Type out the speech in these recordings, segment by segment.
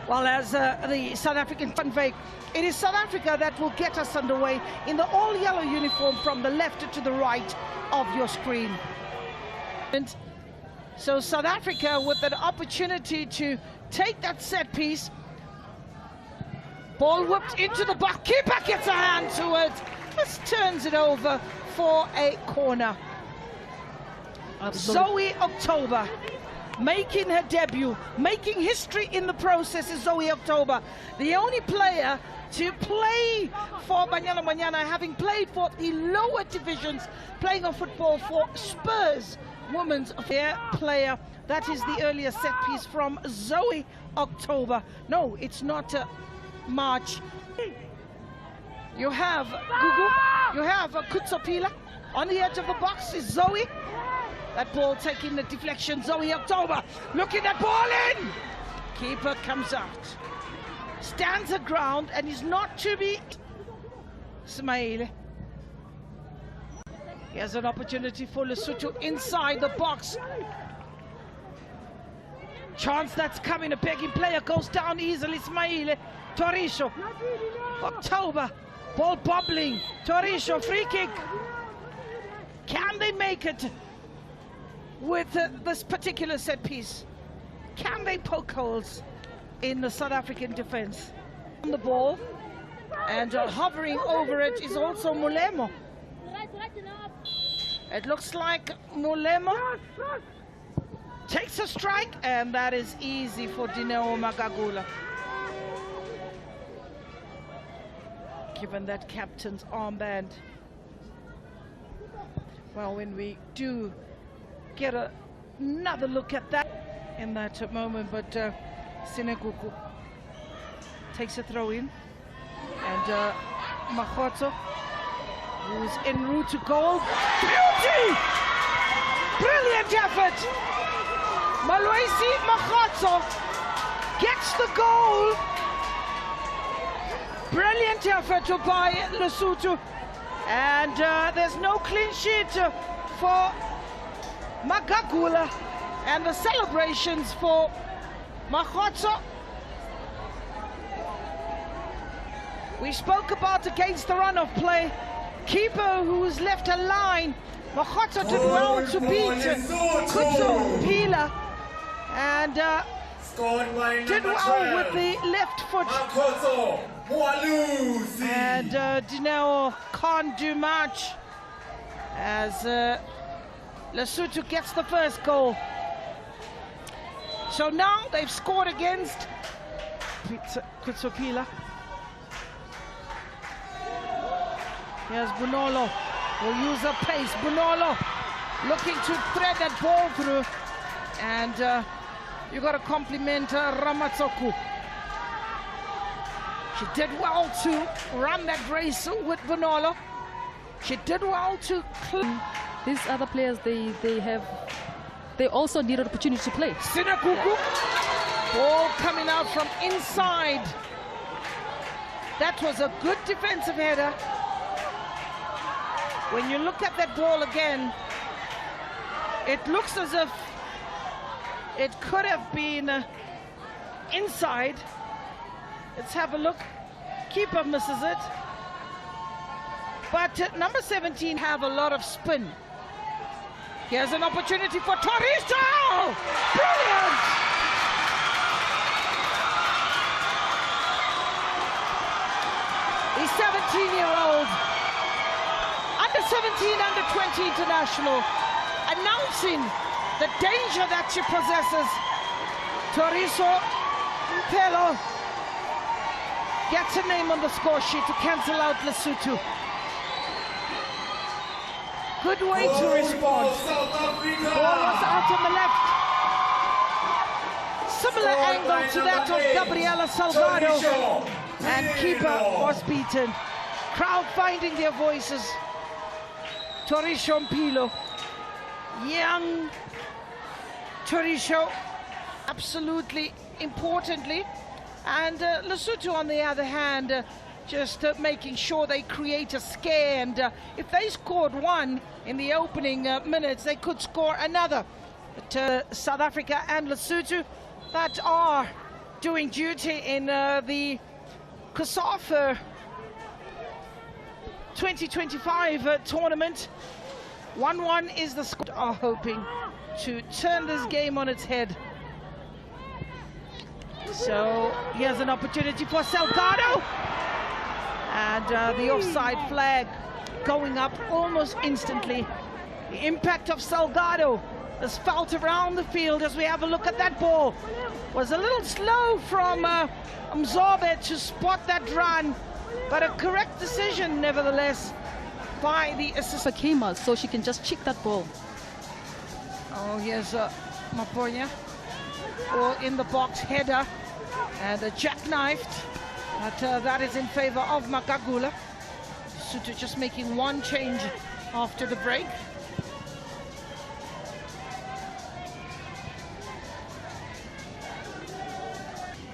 Well, as the South African convey, it is South Africa that will get us underway in the all-yellow uniform from the left to the right of your screen. And so South Africa with an opportunity to take that set piece. Ball whipped into the box. Keeper gets a hand to it. Just turns it over for a corner. Zoe October making her debut, making history in the process is Zoe October. The only player to play for Banyana Banyana, having played for the lower divisions, playing on football for Spurs Women's player. That is the earlier set piece from Zoe October. No, it's not March. You have Gugu, you have Kutsopila. On the edge of the box is Zoe. That ball taking the deflection. Zoe October looking at ball in. Keeper comes out. Stands her ground and is not to be. Smaile. He has an opportunity for Lesotho inside the box. Chance that's coming. A begging player goes down easily. Smaile. Torisho. October. Ball bobbling. Torisho. Free kick. Can they make it with this particular set piece? Can they poke holes in the South African defense? On the ball and hovering over it is also Mulemo. It looks like Mulemo takes a strike, and that is easy for Dineo Magagula, given that captain's armband. Well, when we do get another look at that in that moment, but Sinekuku takes a throw in, and Makgotso, who's en route to goal. Beauty! Brilliant effort! Malwesi Makgotso gets the goal. Brilliant effort by Lesotho. And there's no clean sheet for Magagula, and the celebrations for Makgotso. We spoke about against the run of play. Keeper who's left a line. Makgotso did well to beat Kutso Pila, and did well with the left foot. And Dineo can't do much as Lesotho gets the first goal. So now they've scored against Kutsopila. Here's Bunolo, will use her pace. Bunolo looking to thread that ball through, and you got to compliment Ramatsoku. She did well to run that race with Bunolo. She did well to clean. These other players, they also need an opportunity to play. Sinekuku, ball coming out from inside. That was a good defensive header. When you look at that ball again, it looks as if it could have been inside. Let's have a look. Keeper misses it. But number 17 have a lot of spin. Here's an opportunity for Toristo! Brilliant! The 17-year-old, under 17, under 20 international, announcing the danger that she possesses. Toriso Mpelo gets a name on the score sheet to cancel out Lesotho. Good way to respond. Ball was out on the left. Similar angle to that of Gabriela Salgado. And keeper was beaten. Crowd finding their voices. Torisho Mpilo. Young Torisho, absolutely importantly. And Lesotho, on the other hand, just making sure they create a scare. And if they scored one in the opening minutes, they could score another. But South Africa and Lesotho, that are doing duty in the COSAFA 2025 tournament. 1-1 is the score. Are hoping to turn this game on its head. So here's an opportunity for Salgado, and the offside flag going up almost instantly. The impact of Salgado is felt around the field as we have a look at that ball. Was a little slow from Mzobe to spot that run, but a correct decision nevertheless by the assistant. Fakima, so she can just check that ball. Oh, here's Maponya, all in the box header, and jackknifed, but that is in favor of Makagula. Lesotho just making one change after the break.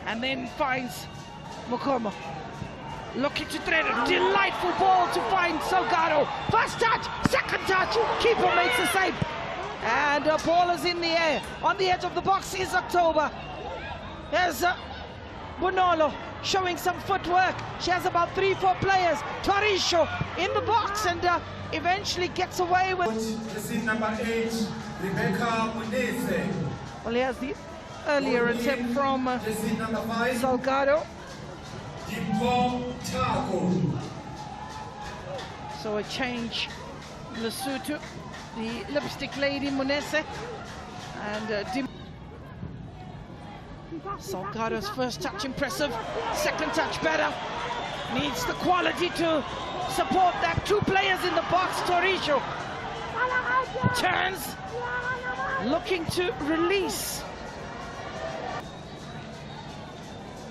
And then finds Mokomo. Looking to thread a delightful ball to find Salgado. First touch, second touch, keeper makes a save. And the ball is in the air. On the edge of the box is October. There's Bonolo showing some footwork. She has about 3-4 players. Torisho in the box and eventually gets away with... Number 8, Rebecca Munese. Well, he has the earlier attempt from Salgado. So a change. Lesotho, the lipstick lady Munese, and Salgado's first touch impressive, second touch better. Needs the quality to support that. 2 players in the box. Torisho turns, looking to release.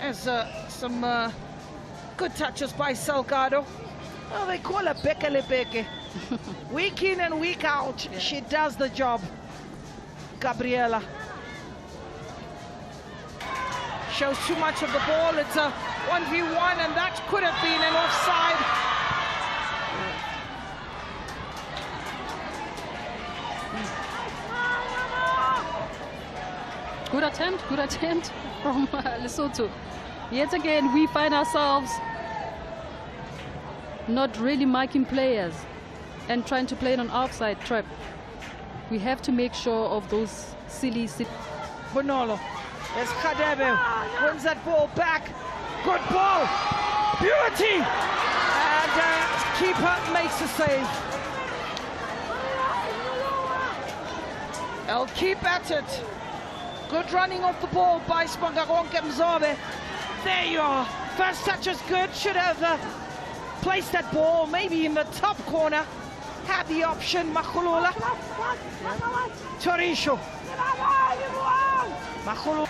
As some good touches by Salgado. Oh, they call her Beke. Week in and week out, yeah. She does the job. Gabriela shows too much of the ball. It's a 1v1, and that could have been an offside. Good attempt from Lesotho. Yet again, we find ourselves not really marking players and trying to play an offside trap. We have to make sure of those silly... Bonolo, there's Khadebe, wins that ball back. Good ball, beauty! And keeper makes a save. They'll keep at it. Good running off the ball by Spangaronke Mzobe. There you are. First touch was good. Should have placed that ball maybe in the top corner. Had the option. Makhulula. Torisho. Makhulula.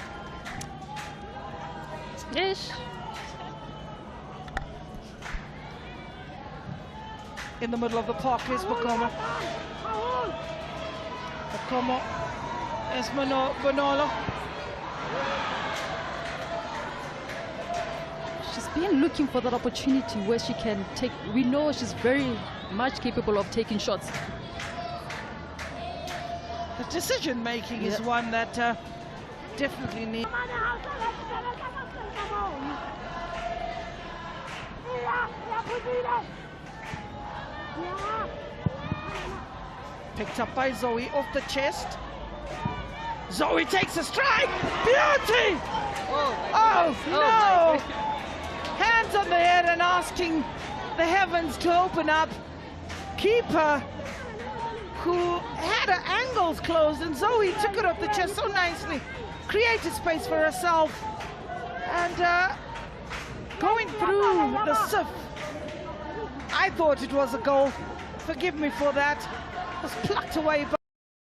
Yes. In the middle of the park is Bokomo. Bokomo is Bonolo. She's been looking for that opportunity where she can take... We know she's very much capable of taking shots. The decision-making is one that definitely needs... Picked up by Zoe off the chest. Zoe takes a strike. Beauty! Oh no! Hands on the head and asking the heavens to open up. Keeper who had her angles closed, and Zoe took it off the chest so nicely. Created space for herself. And going through the sieve. I thought it was a goal. Forgive me for that. It was plucked away by